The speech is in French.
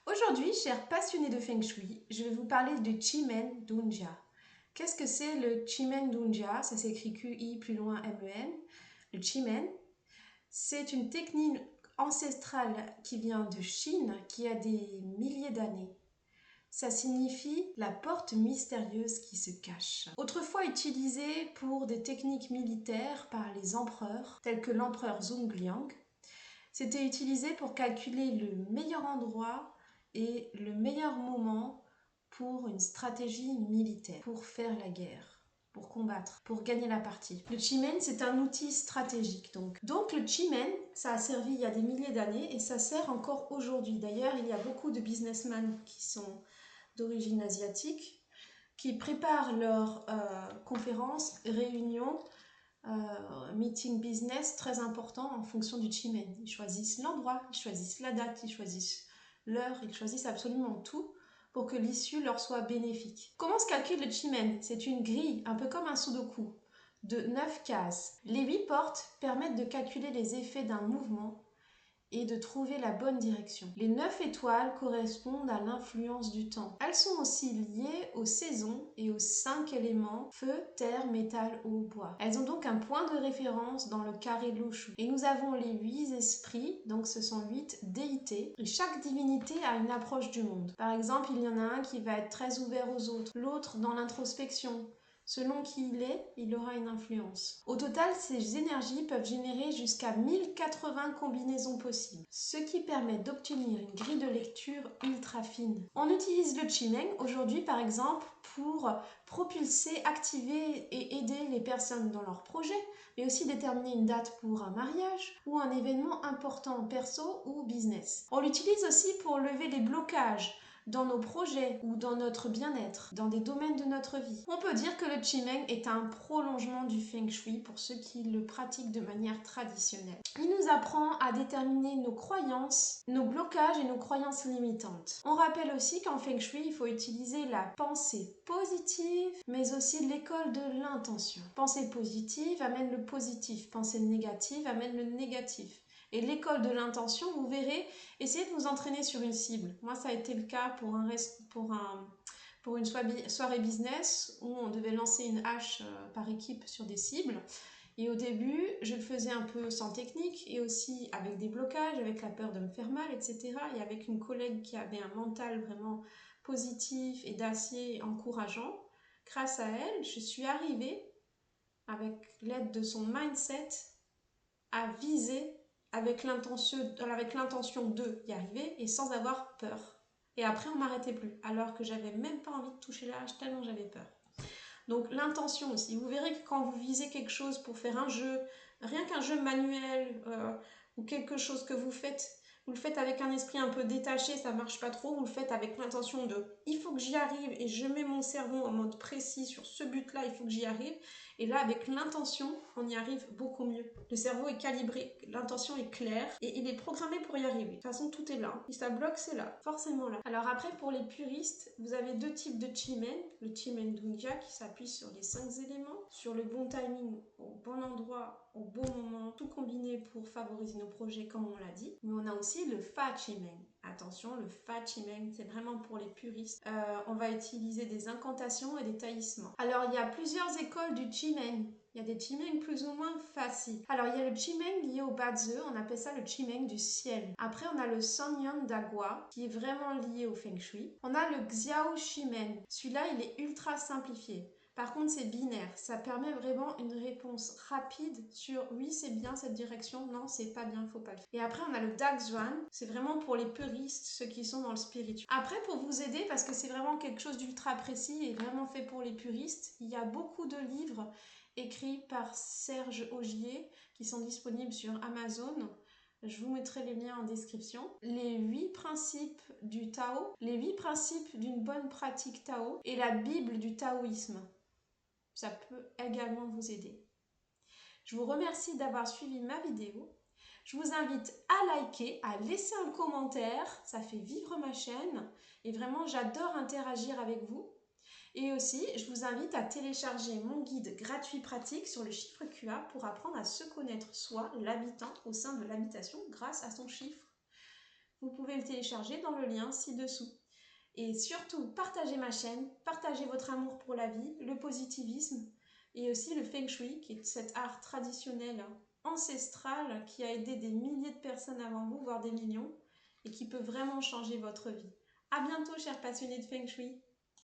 Aujourd'hui, chers passionnés de Feng Shui, je vais vous parler de Qimen Dunjia. Qu'est-ce que c'est le Qimen Dunjia? Ça s'écrit Q-I plus loin M-E-N. Le Qimen, c'est une technique ancestrale qui vient de Chine, qui a des milliers d'années. Ça signifie la porte mystérieuse qui se cache. Autrefois utilisée pour des techniques militaires par les empereurs, tels que l'empereur Zhongliang, c'était utilisé pour calculer le meilleur endroit et le meilleur moment pour une stratégie militaire, pour faire la guerre, pour combattre, pour gagner la partie. Le Qimen, c'est un outil stratégique. Donc le Qimen, ça a servi il y a des milliers d'années et ça sert encore aujourd'hui. D'ailleurs, il y a beaucoup de businessmen qui sont d'origine asiatique qui préparent leurs conférences, réunions, meeting business très important en fonction du Qimen. Ils choisissent l'endroit, ils choisissent la date, ils choisissent l'heure, ils choisissent absolument tout pour que l'issue leur soit bénéfique. Comment se calcule le Qimen? C'est une grille, un peu comme un sudoku, de 9 cases. Les 8 portes permettent de calculer les effets d'un mouvement et de trouver la bonne direction. Les 9 étoiles correspondent à l'influence du temps. Elles sont aussi liées aux saisons et aux 5 éléments feu, terre, métal, eau, bois. Elles ont donc un point de référence dans le carré Loshu. Et nous avons les 8 esprits, donc ce sont 8 déités. Et chaque divinité a une approche du monde. Par exemple, il y en a un qui va être très ouvert aux autres, l'autre dans l'introspection. Selon qui il est, il aura une influence. Au total, ces énergies peuvent générer jusqu'à 1080 combinaisons possibles, ce qui permet d'obtenir une grille de lecture ultra fine. On utilise le Qimeng aujourd'hui par exemple pour propulser, activer et aider les personnes dans leurs projets, mais aussi déterminer une date pour un mariage ou un événement important perso ou business. On l'utilise aussi pour lever les blocages dans nos projets ou dans notre bien-être, dans des domaines de notre vie. On peut dire que le Qimeng est un prolongement du Feng Shui pour ceux qui le pratiquent de manière traditionnelle. Il nous apprend à déterminer nos croyances, nos blocages et nos croyances limitantes. On rappelle aussi qu'en Feng Shui, il faut utiliser la pensée positive, mais aussi l'école de l'intention. Pensée positive amène le positif, pensée négative amène le négatif. Et l'école de l'intention, vous verrez, essayez de vous entraîner sur une cible. Moi, ça a été le cas pour une soirée business où on devait lancer une hache par équipe sur des cibles. Et au début, je le faisais un peu sans technique et aussi avec des blocages, avec la peur de me faire mal, etc. Et avec une collègue qui avait un mental vraiment positif et d'acier encourageant. Grâce à elle, je suis arrivée, avec l'aide de son mindset, à viser avec l'intention de y arriver et sans avoir peur. Et après, on m'arrêtait plus, alors que j'avais même pas envie de toucher la hache tellement j'avais peur. Donc l'intention aussi. Vous verrez que quand vous visez quelque chose pour faire un jeu, rien qu'un jeu manuel ou quelque chose que vous le faites avec un esprit un peu détaché, ça marche pas trop, vous le faites avec l'intention de « il faut que j'y arrive » et je mets mon cerveau en mode précis sur ce but-là, il faut que j'y arrive. Et là, avec l'intention, on y arrive beaucoup mieux. Le cerveau est calibré, l'intention est claire et il est programmé pour y arriver. De toute façon, tout est là. Si ça bloque, c'est là, forcément là. Alors après, pour les puristes, vous avez deux types de Qimen. Le Qimen Dunjia qui s'appuie sur les 5 éléments, sur le bon timing, au bon endroit, au bon moment, tout combiné pour favoriser nos projets comme on l'a dit. Mais on a aussi le Fa Qimen. Attention, le Fa Qimen, c'est vraiment pour les puristes. On va utiliser des incantations et des taillissements. Alors, il y a plusieurs écoles du Qimeng. Il y a des Qimeng plus ou moins faciles. Alors, il y a le Qimeng lié au Bazi, on appelle ça le Qimeng du ciel. Après, on a le Sanyan d'Agua, qui est vraiment lié au Feng Shui. On a le Xiao Qimeng. Celui-là, il est ultra simplifié. Par contre, c'est binaire. Ça permet vraiment une réponse rapide sur oui, c'est bien cette direction, non, c'est pas bien, faut pas le faire. Et après, on a le Daxuan. C'est vraiment pour les puristes, ceux qui sont dans le spirituel. Après, pour vous aider, parce que c'est vraiment quelque chose d'ultra précis et vraiment fait pour les puristes, il y a beaucoup de livres écrits par Serge Augier qui sont disponibles sur Amazon. Je vous mettrai les liens en description. Les 8 principes du Tao, les 8 principes d'une bonne pratique Tao et la Bible du taoïsme. Ça peut également vous aider. Je vous remercie d'avoir suivi ma vidéo. Je vous invite à liker, à laisser un commentaire, ça fait vivre ma chaîne et vraiment j'adore interagir avec vous. Et aussi, je vous invite à télécharger mon guide gratuit pratique sur le chiffre QA pour apprendre à se connaître soi, l'habitant, au sein de l'habitation grâce à son chiffre. Vous pouvez le télécharger dans le lien ci-dessous. Et surtout, partagez ma chaîne, partagez votre amour pour la vie, le positivisme et aussi le Feng Shui, qui est cet art traditionnel ancestral qui a aidé des milliers de personnes avant vous, voire des millions, et qui peut vraiment changer votre vie. À bientôt, chers passionnés de Feng Shui!